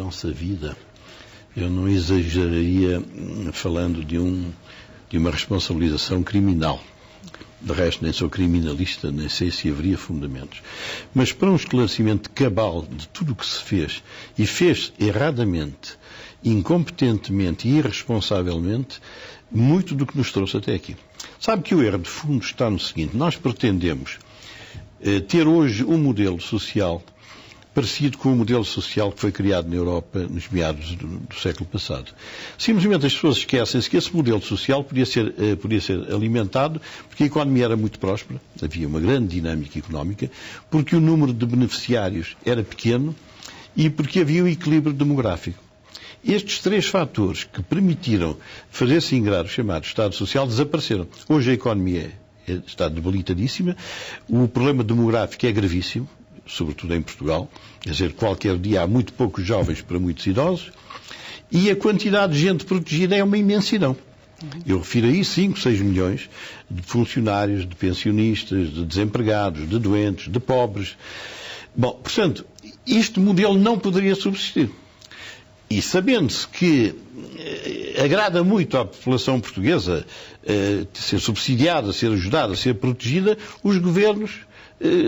nossa vida, eu não exageraria falando de uma responsabilização criminal. De resto, nem sou criminalista, nem sei se haveria fundamentos. Mas para um esclarecimento cabal de tudo o que se fez, e fez erradamente, incompetentemente e irresponsavelmente, muito do que nos trouxe até aqui. Sabe que o erro de fundo está no seguinte: nós pretendemos ter hoje um modelo social parecido com o modelo social que foi criado na Europa nos meados do século passado. Simplesmente as pessoas esquecem-se que esse modelo social podia ser alimentado porque a economia era muito próspera, havia uma grande dinâmica económica, porque o número de beneficiários era pequeno e porque havia um equilíbrio demográfico. Estes três fatores que permitiram fazer-se ingrar o chamado Estado Social desapareceram. Hoje a economia está debilitadíssima, o problema demográfico é gravíssimo, sobretudo em Portugal, quer dizer, qualquer dia há muito poucos jovens para muitos idosos, e a quantidade de gente protegida é uma imensidão. Eu refiro aí 5, 6 milhões de funcionários, de pensionistas, de desempregados, de doentes, de pobres. Bom, portanto, este modelo não poderia subsistir. E sabendo-se que agrada muito à população portuguesa ser subsidiada, ser ajudada, ser protegida, os governos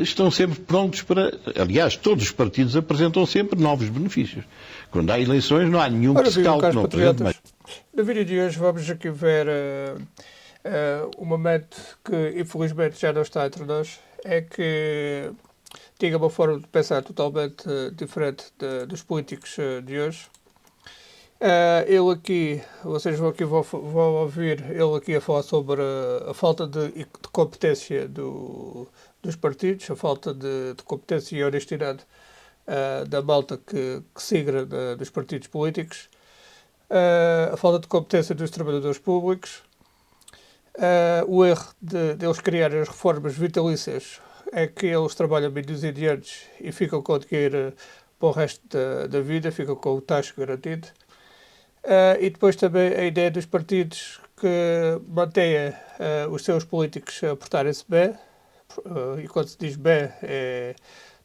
estão sempre prontos para... Aliás, todos os partidos apresentam sempre novos benefícios. Quando há eleições não há nenhum que se calque, não apresente mais. No vídeo de hoje vamos aqui ver um momento que infelizmente já não está entre nós, é que tinha uma forma de pensar totalmente diferente dos políticos de hoje. Ele aqui, vocês vão ouvir ele aqui a falar sobre a falta de competência dos partidos, a falta de competência e honestidade da malta que siga dos partidos políticos, a falta de competência dos trabalhadores públicos, o erro deles criarem as reformas vitalícias é que eles trabalham bem 2 anos e ficam com o dinheiro para o resto da vida, ficam com o taxa garantido. E depois também a ideia dos partidos que mantêm os seus políticos a portarem-se bem, e quando se diz bem é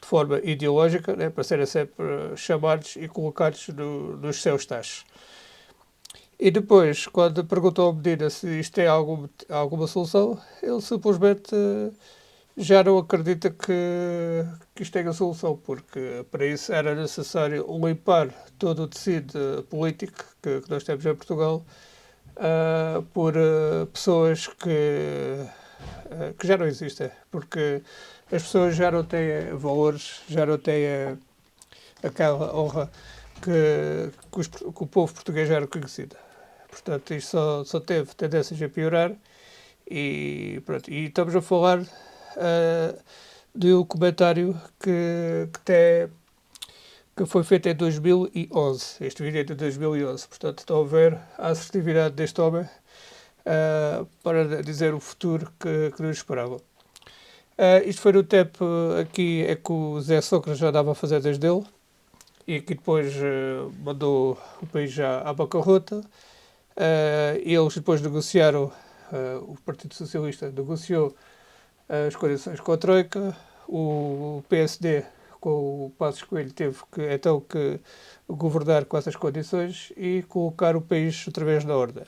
de forma ideológica, né, para serem sempre chamados e colocados nos seus taxas. E depois, quando perguntou ao Medina se isto tem alguma solução, ele simplesmente já não acredita que isto tenha solução, porque para isso era necessário limpar todo o tecido político que nós temos em Portugal por pessoas que já não existem, porque as pessoas já não têm valores, já não têm aquela honra que o povo português já era conhecido. Portanto, isto só teve tendências a piorar e pronto. E estamos a falar de um comentário que foi feito em 2011. Este vídeo é de 2011. Portanto, estão a ver a assertividade deste homem para dizer o futuro que nos esperava. Isto foi no tempo aqui é que o Zé Sócrates já andava a fazer desde ele e que depois mandou o país já à bancarrota. Eles depois negociaram, o Partido Socialista negociou as condições com a Troika, o PSD com o Passos Coelho teve que governar com essas condições e colocar o país outra vez na ordem.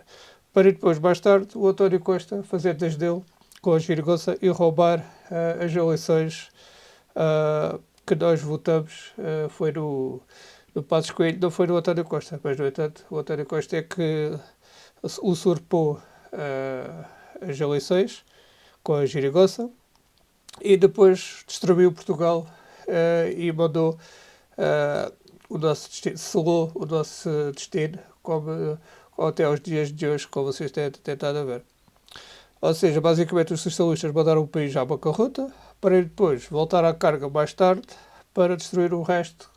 Para depois, mais tarde, o António Costa fazer desde ele com a geringonça e roubar as eleições que nós votamos. Foi no Passos Coelho, não foi no António Costa, mas, no entanto, o António Costa é que usurpou as eleições com a geringonça e depois destruiu Portugal e mandou o nosso destino, selou o nosso destino como até aos dias de hoje, como vocês têm tentado a ver. Ou seja, basicamente os socialistas mandaram o país à bancarrota para depois voltar à carga mais tarde para destruir o resto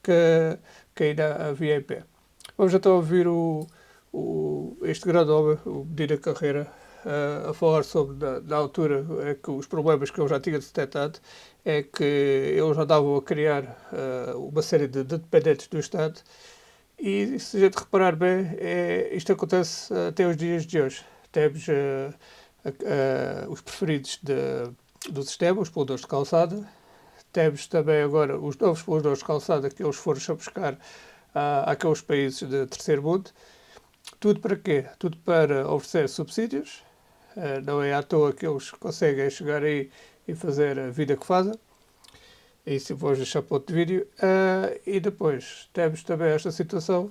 que ainda havia em pé. Vamos então ouvir este grande homem, o Medina Carreira, a falar sobre, na altura, que os problemas que eu já tinha detectado é que eles andavam a criar uma série de dependentes do Estado e, se a gente reparar bem, isto acontece até os dias de hoje. Temos os preferidos do sistema, os poladores de calçada. Temos também agora os novos poladores de calçada que eles foram a buscar àqueles países de terceiro mundo. Tudo para quê? Tudo para oferecer subsídios. Não é à toa que eles conseguem chegar aí e fazer a vida que fazem. Isso vou deixar para outro vídeo. E depois temos também esta situação,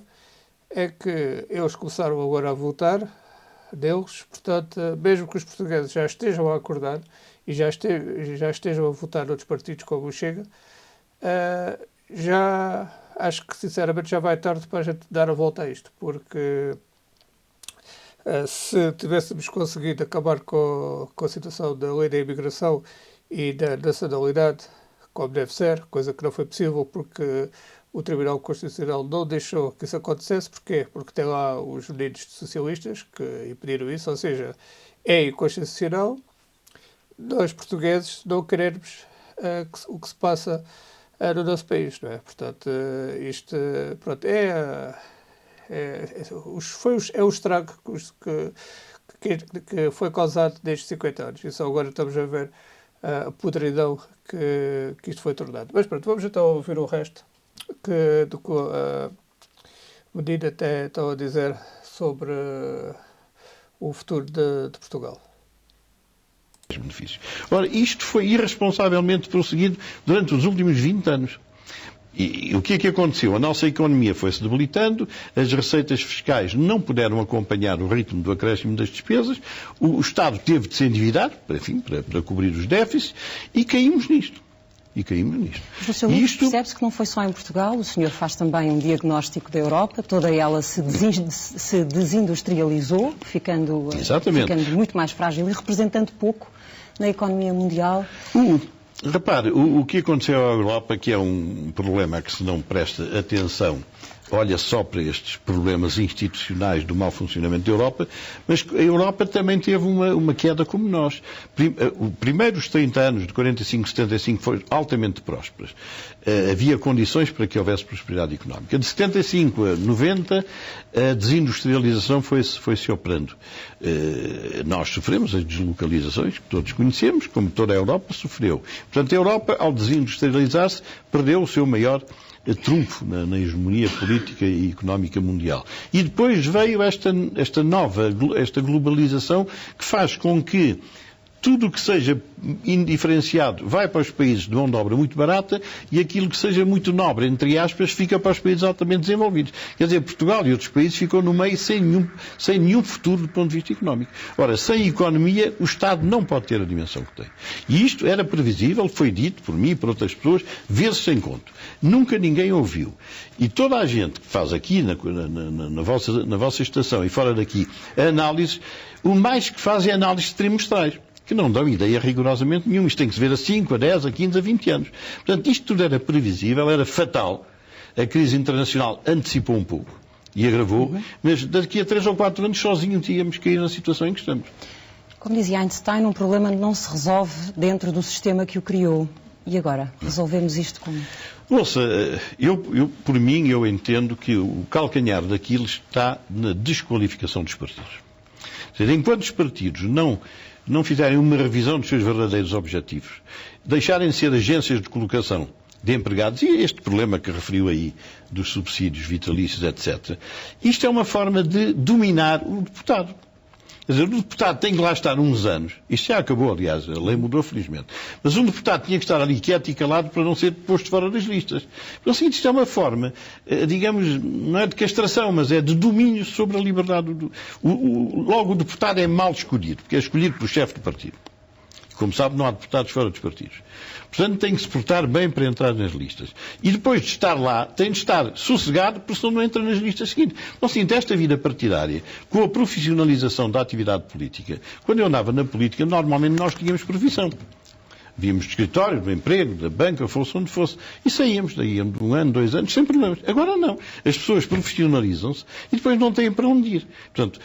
é que eles começaram agora a votar deles, portanto, mesmo que os portugueses já estejam a acordar e já estejam a votar noutros partidos como o Chega, já acho que sinceramente já vai tarde para a gente dar a volta a isto, porque se tivéssemos conseguido acabar com a situação da lei da imigração e da nacionalidade, como deve ser, coisa que não foi possível porque o Tribunal Constitucional não deixou que isso acontecesse. Porquê? Porque tem lá os meninos socialistas que impediram isso, ou seja, é inconstitucional nós portugueses não querermos o que se passa no nosso país, não é? Portanto, isto pronto, é o estrago que foi causado desde 50 anos. E só agora estamos a ver a podridão que isto foi tornado. Mas pronto, vamos então ouvir o resto do que a Medina até estão a dizer sobre o futuro de Portugal. Benefícios. Ora, isto foi irresponsavelmente prosseguido durante os últimos 20 anos. E o que é que aconteceu? A nossa economia foi-se debilitando, as receitas fiscais não puderam acompanhar o ritmo do acréscimo das despesas, o Estado teve de se endividar, enfim, para cobrir os déficits, e caímos nisto. Mas no seu livro percebe-se que não foi só em Portugal, o senhor faz também um diagnóstico da Europa, toda ela se desindustrializou, ficando muito mais frágil e representando pouco na economia mundial. Repare, o que aconteceu à Europa, que é um problema a que se não presta atenção, olha só para estes problemas institucionais do mau funcionamento da Europa, mas a Europa também teve uma queda como nós. Os 30 anos de 45 a 75 foram altamente prósperos. Havia condições para que houvesse prosperidade económica. De 75 a 90, a desindustrialização foi-se operando. Nós sofremos as deslocalizações, que todos conhecemos, como toda a Europa sofreu. Portanto, a Europa, ao desindustrializar-se, perdeu o seu maior trunfo na hegemonia política e económica mundial. E depois veio esta globalização que faz com que tudo o que seja indiferenciado vai para os países de mão de obra muito barata e aquilo que seja muito nobre, entre aspas, fica para os países altamente desenvolvidos. Quer dizer, Portugal e outros países ficam no meio sem nenhum futuro do ponto de vista económico. Ora, sem economia, o Estado não pode ter a dimensão que tem. E isto era previsível, foi dito por mim e por outras pessoas, vezes sem conto. Nunca ninguém ouviu. E toda a gente que faz aqui na vossa estação e fora daqui análises, o mais que faz é análises trimestrais, que não dão ideia rigorosamente nenhuma. Isto tem que se ver a 5, a 10, a 15, a 20 anos. Portanto, isto tudo era previsível, era fatal. A crise internacional antecipou um pouco e agravou, mas daqui a 3 ou 4 anos sozinhos íamos cair na situação em que estamos. Como dizia Einstein, um problema não se resolve dentro do sistema que o criou. E agora? Resolvemos isto como? Ouça, por mim, eu entendo que o calcanhar daquilo está na desqualificação dos partidos. Ou seja, enquanto os partidos não fizerem uma revisão dos seus verdadeiros objetivos, deixarem de ser agências de colocação de empregados, e este problema que referiu aí dos subsídios vitalícios, etc., isto é uma forma de dominar o deputado. Quer dizer, o deputado tem que lá estar uns anos. Isto já acabou, aliás, a lei mudou felizmente. Mas um deputado tinha que estar ali quieto e calado para não ser posto fora das listas. Então, assim, isto é uma forma, digamos, não é de castração, mas é de domínio sobre a liberdade. Logo, o deputado é mal escolhido, porque é escolhido pelo chefe do partido. Como sabe, não há deputados fora dos partidos. Portanto, tem que se portar bem para entrar nas listas. E depois de estar lá, tem de estar sossegado, porque senão não entra nas listas seguintes. Então, assim, esta vida partidária, com a profissionalização da atividade política, quando eu andava na política, normalmente nós tínhamos profissão. Víamos do escritório, do emprego, da banca, fosse onde fosse, e saíamos daí um ano, 2 anos, sem problemas. Agora não. As pessoas profissionalizam-se e depois não têm para onde ir. Portanto,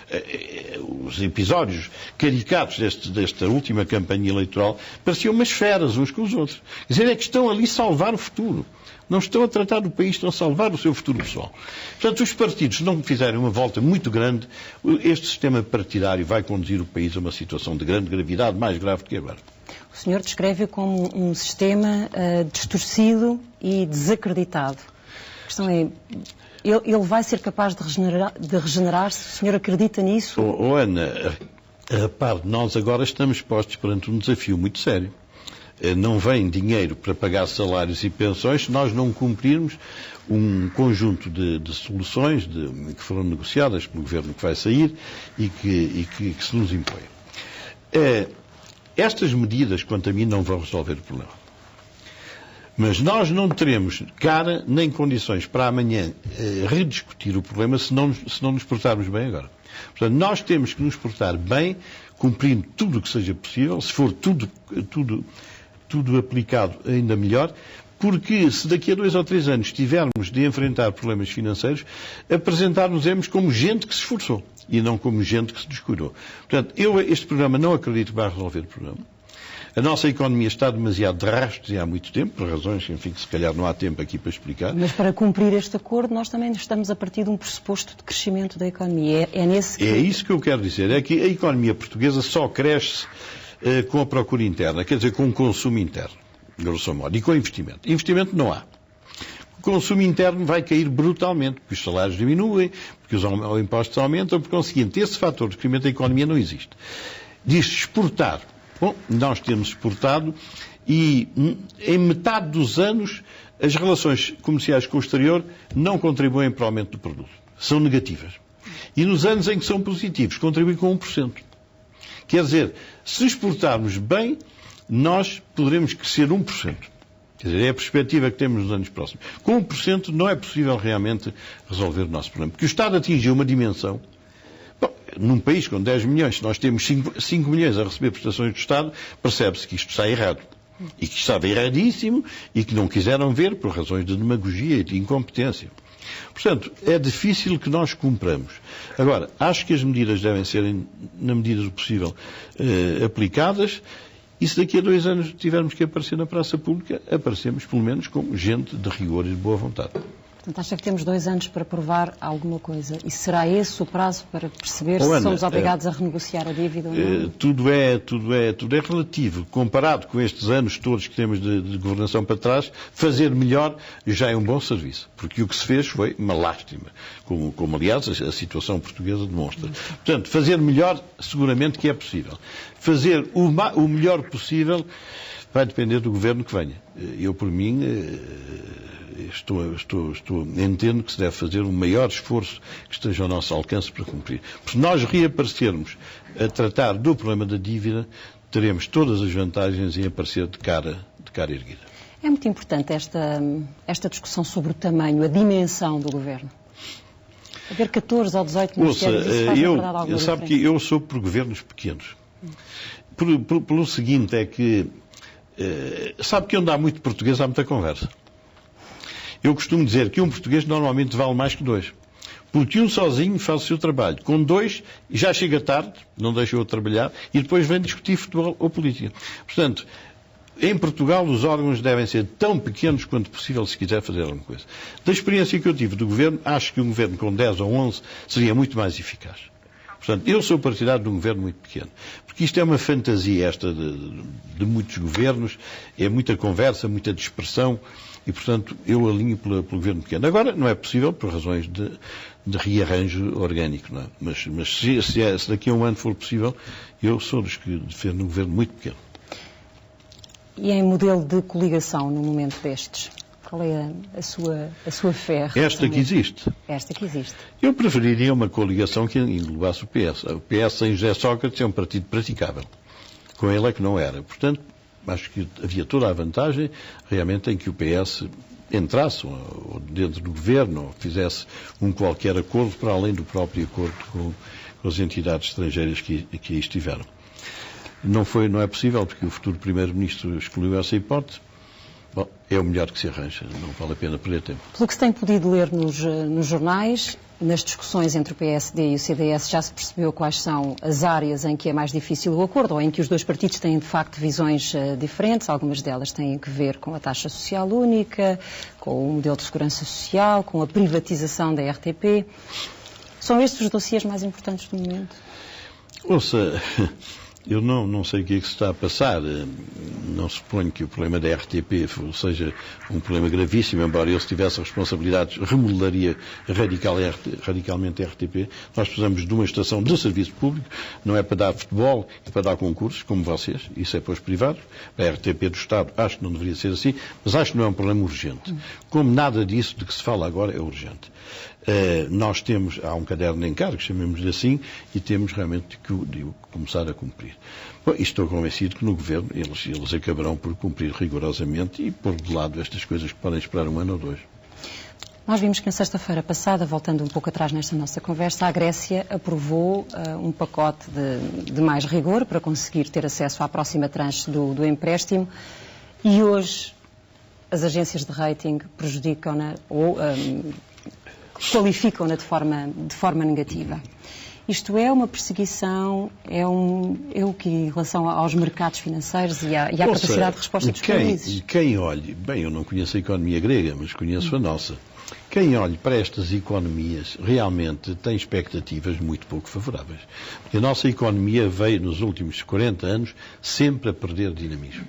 os episódios caricatos desta última campanha eleitoral pareciam umas feras uns com os outros. Quer dizer, é que estão ali a salvar o futuro. Não estão a tratar do país, estão a salvar o seu futuro pessoal. Portanto, os partidos, se não fizerem uma volta muito grande, este sistema partidário vai conduzir o país a uma situação de grande gravidade, mais grave do que agora. O senhor descreve-o como um sistema distorcido e desacreditado. A questão é, ele vai ser capaz de regenerar-se? O senhor acredita nisso? Ana, repare, nós agora estamos postos perante um desafio muito sério. Não vem dinheiro para pagar salários e pensões se nós não cumprirmos um conjunto de soluções que foram negociadas pelo governo que vai sair e que se nos impõe. Estas medidas, quanto a mim, não vão resolver o problema. Mas nós não teremos cara nem condições para amanhã rediscutir o problema se não nos portarmos bem agora. Portanto, nós temos que nos portar bem, cumprindo tudo o que seja possível, se for tudo aplicado ainda melhor, porque se daqui a 2 ou 3 anos tivermos de enfrentar problemas financeiros, apresentar-nos-emos como gente que se esforçou e não como gente que se descuidou. Portanto, este programa não acredito que vai resolver o problema. A nossa economia está demasiado de rastros e há muito tempo, por razões, enfim, que se calhar não há tempo aqui para explicar. Mas para cumprir este acordo, nós também estamos a partir de um pressuposto de crescimento da economia. É isso que eu quero dizer. É que a economia portuguesa só cresce com a procura interna, quer dizer, com o consumo interno, grosso modo, e com investimento. Investimento não há. O consumo interno vai cair brutalmente, porque os salários diminuem, porque os impostos aumentam, por conseguinte, esse fator de crescimento da economia não existe. Diz-se exportar. Bom, nós temos exportado e em metade dos anos as relações comerciais com o exterior não contribuem para o aumento do produto. São negativas. E nos anos em que são positivos, contribuem com 1%. Quer dizer, se exportarmos bem, nós poderemos crescer 1%. Quer dizer, é a perspectiva que temos nos anos próximos. Com 1% não é possível realmente resolver o nosso problema. Porque o Estado atingiu uma dimensão. Bom, num país com 10 milhões, se nós temos 5 milhões a receber prestações do Estado, percebe-se que isto está errado. E que estava erradíssimo e que não quiseram ver por razões de demagogia e de incompetência. Portanto, é difícil que nós cumpramos. Agora, acho que as medidas devem ser, na medida do possível, aplicadas, e se daqui a 2 anos tivermos que aparecer na praça pública, aparecemos pelo menos com gente de rigor e de boa vontade. Portanto, acha que temos 2 anos para provar alguma coisa? E será esse o prazo para perceber se somos obrigados a renegociar a dívida ou não? Tudo é relativo. Comparado com estes anos todos que temos de governação para trás, fazer melhor já é um bom serviço. Porque o que se fez foi uma lástima. Como aliás, a situação portuguesa demonstra. Portanto, fazer melhor, seguramente que é possível. Fazer o melhor possível vai depender do governo que venha. Eu, por mim, entendo que se deve fazer o maior esforço que esteja ao nosso alcance para cumprir. Porque se nós reaparecermos a tratar do problema da dívida, teremos todas as vantagens em aparecer de cara erguida. É muito importante esta discussão sobre o tamanho, a dimensão do governo. Haver 14 ou 18 ministérios, isso faz, na verdade, alguma sabe diferença? que eu sou por governos pequenos. Pelo seguinte, é que sabe que onde há muito português há muita conversa. Eu costumo dizer que um português normalmente vale mais que 2. Porque um sozinho faz o seu trabalho. Com 2, já chega tarde, não deixa eu trabalhar, e depois vem discutir futebol ou política. Portanto, em Portugal os órgãos devem ser tão pequenos quanto possível se quiser fazer alguma coisa. Da experiência que eu tive do governo, acho que um governo com 10 ou 11 seria muito mais eficaz. Portanto, eu sou partidário de um governo muito pequeno. Porque isto é uma fantasia esta de muitos governos, é muita conversa, muita dispersão, e, portanto, eu alinho pelo governo pequeno. Agora, não é possível por razões de rearranjo orgânico, não é? Mas se daqui a um ano for possível, eu sou dos que defendo um governo muito pequeno. E em modelo de coligação, no momento destes? Qual é a sua fé? Esta que existe. Esta que existe. Eu preferiria uma coligação que englobasse o PS. O PS sem José Sócrates é um partido praticável. Com ele é que não era. Portanto, acho que havia toda a vantagem, realmente, em que o PS entrasse ou dentro do governo, ou fizesse um qualquer acordo para além do próprio acordo com as entidades estrangeiras que aí estiveram. Não é possível, porque o futuro Primeiro-Ministro excluiu essa hipótese. Bom, é o melhor que se arranja, não vale a pena perder tempo. Pelo que se tem podido ler nos jornais, nas discussões entre o PSD e o CDS, já se percebeu quais são as áreas em que é mais difícil o acordo, ou em que os dois partidos têm, de facto, visões diferentes. Algumas delas têm que ver com a taxa social única, com o modelo de segurança social, com a privatização da RTP. São estes os dossiês mais importantes do momento? Ouça, Eu não sei o que é que se está a passar. Não suponho que o problema da RTP seja um problema gravíssimo, embora ele, se tivesse responsabilidades, remodelaria radicalmente a RTP. Nós precisamos de uma estação de serviço público, não é para dar futebol, é para dar concursos, como vocês, isso é para os privados. A RTP do Estado acho que não deveria ser assim, mas acho que não é um problema urgente. Como nada disso de que se fala agora é urgente. Há um caderno de encargos, chamemos-lhe assim, e temos realmente que começar a cumprir. Bom, e estou convencido que no Governo eles acabarão por cumprir rigorosamente e pôr de lado estas coisas que podem esperar 1 ano ou 2. Nós vimos que na sexta-feira passada, voltando um pouco atrás nesta nossa conversa, a Grécia aprovou um pacote de mais rigor para conseguir ter acesso à próxima tranche do empréstimo e hoje as agências de rating prejudicam-na ou qualificam-na de forma negativa. Isto é uma perseguição, é o que em relação aos mercados financeiros e à capacidade de resposta dos países? Quem olhe, bem, eu não conheço a economia grega, mas conheço a nossa. Quem olhe para estas economias realmente tem expectativas muito pouco favoráveis. Porque a nossa economia veio nos últimos 40 anos sempre a perder dinamismo.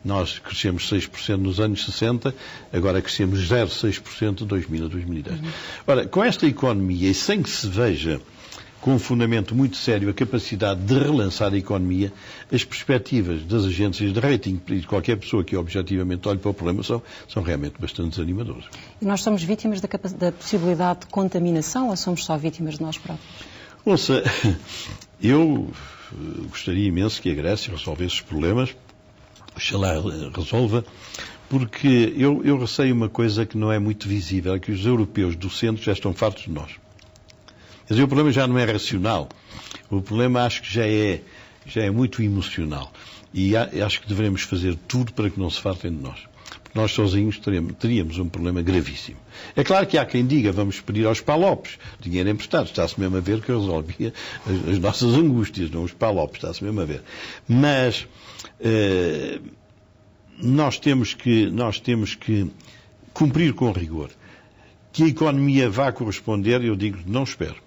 Nós crescemos 6% nos anos 60, agora crescemos 0,6% de 2000 a 2010. Ora, com esta economia e sem que se veja com um fundamento muito sério a capacidade de relançar a economia, as perspectivas das agências de rating e de qualquer pessoa que objetivamente olhe para o problema são realmente bastante desanimadoras. E nós somos vítimas da possibilidade de contaminação ou somos só vítimas de nós próprios? Ouça, eu gostaria imenso que a Grécia resolvesse os problemas, oxalá resolva, porque eu receio uma coisa que não é muito visível, é que os europeus do centro já estão fartos de nós. Quer dizer, o problema já não é racional. O problema acho que já é muito emocional. E acho que devemos fazer tudo para que não se fartem de nós. Porque nós sozinhos teríamos um problema gravíssimo. É claro que há quem diga, vamos pedir aos palopes dinheiro emprestado. Está-se mesmo a ver que eu resolvia as nossas angústias, não os palopes, está-se mesmo a ver. Mas nós temos que cumprir com rigor. Que a economia vá corresponder, eu digo, não espero.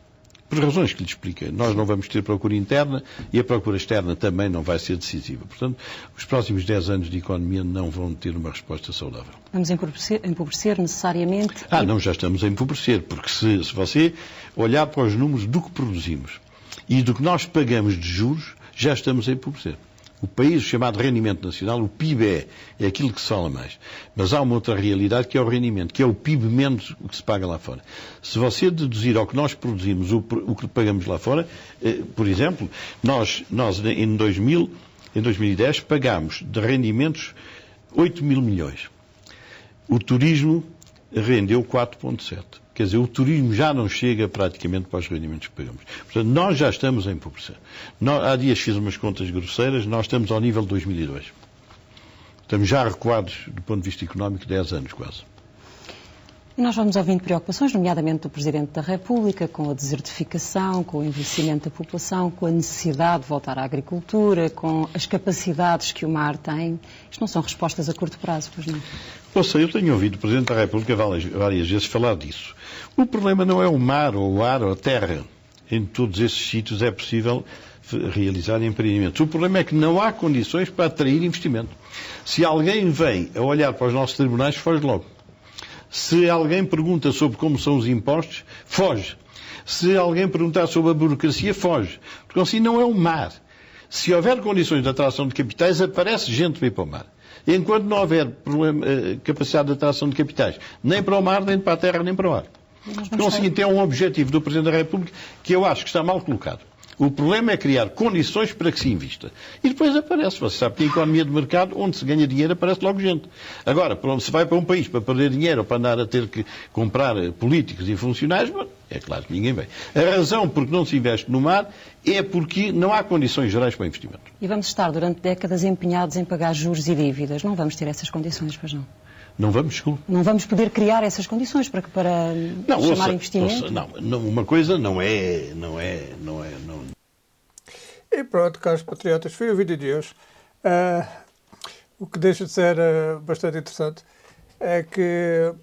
Por razões que lhe expliquei. Nós não vamos ter procura interna e a procura externa também não vai ser decisiva. Portanto, os próximos 10 anos de economia não vão ter uma resposta saudável. Vamos empobrecer necessariamente? Não, já estamos a empobrecer, porque se você olhar para os números do que produzimos e do que nós pagamos de juros, já estamos a empobrecer. O país chamado rendimento nacional, o PIB é aquilo que se fala mais. Mas há uma outra realidade que é o rendimento, que é o PIB menos o que se paga lá fora. Se você deduzir ao que nós produzimos o que pagamos lá fora, por exemplo, nós em 2010 pagámos de rendimentos 8 mil milhões. O turismo rendeu 4,7. Quer dizer, o turismo já não chega praticamente para os rendimentos que pagamos. Portanto, nós já estamos a empobrecer. Há dias fiz umas contas grosseiras, nós estamos ao nível de 2002. Estamos já recuados, do ponto de vista económico, 10 anos quase. E nós vamos ouvindo preocupações, nomeadamente do Presidente da República, com a desertificação, com o envelhecimento da população, com a necessidade de voltar à agricultura, com as capacidades que o mar tem. Isto não são respostas a curto prazo, pois não? Ouça, eu tenho ouvido o Presidente da República várias vezes falar disso. O problema não é o mar, ou o ar, ou a terra. Em todos esses sítios é possível realizar empreendimentos. O problema é que não há condições para atrair investimento. Se alguém vem a olhar para os nossos tribunais, foge logo. Se alguém pergunta sobre como são os impostos, foge. Se alguém perguntar sobre a burocracia, foge. Porque assim não é o mar. Se houver condições de atração de capitais, aparece gente para ir para o mar. Enquanto não houver capacidade de atração de capitais, nem para o mar, nem para a terra, nem para o ar. Então, o seguinte, é um objetivo do Presidente da República que eu acho que está mal colocado. O problema é criar condições para que se invista. E depois aparece, você sabe que a economia de mercado, onde se ganha dinheiro, aparece logo gente. Agora, se vai para um país para perder dinheiro ou para andar a ter que comprar políticos e funcionários, bom, é claro que ninguém vem. A razão por que não se investe no mar é porque não há condições gerais para investimento. E vamos estar durante décadas empenhados em pagar juros e dívidas. Não vamos ter essas condições, pois não? Não vamos, desculpe. Não vamos poder criar essas condições para chamar investimento? Não, uma coisa não é. E pronto, caros patriotas, foi o vídeo de hoje. O que deixa de ser bastante interessante é que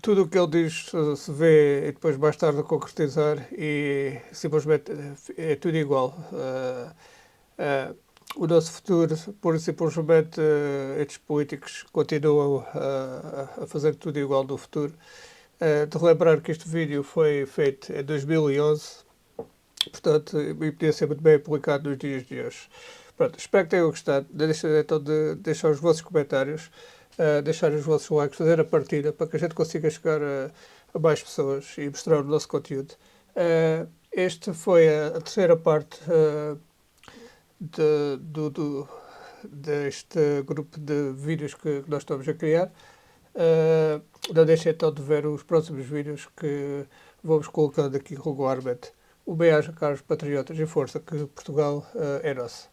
tudo o que ele diz se vê e depois mais tarde concretizar e simplesmente é tudo igual. O nosso futuro, por simplesmente, estes políticos continuam a fazer tudo igual no futuro. De relembrar que este vídeo foi feito em 2011, portanto, e podia ser muito bem publicado nos dias de hoje. Pronto, espero que tenham gostado. Deixem então de deixar os vossos comentários, deixar os vossos likes, fazer a partida para que a gente consiga chegar a mais pessoas e mostrar o nosso conteúdo. Esta foi a terceira parte deste grupo de vídeos que nós estamos a criar. Não deixem então de ver os próximos vídeos que vamos colocando aqui regularmente. Um bem-aja, caros patriotas, e força que Portugal é nosso.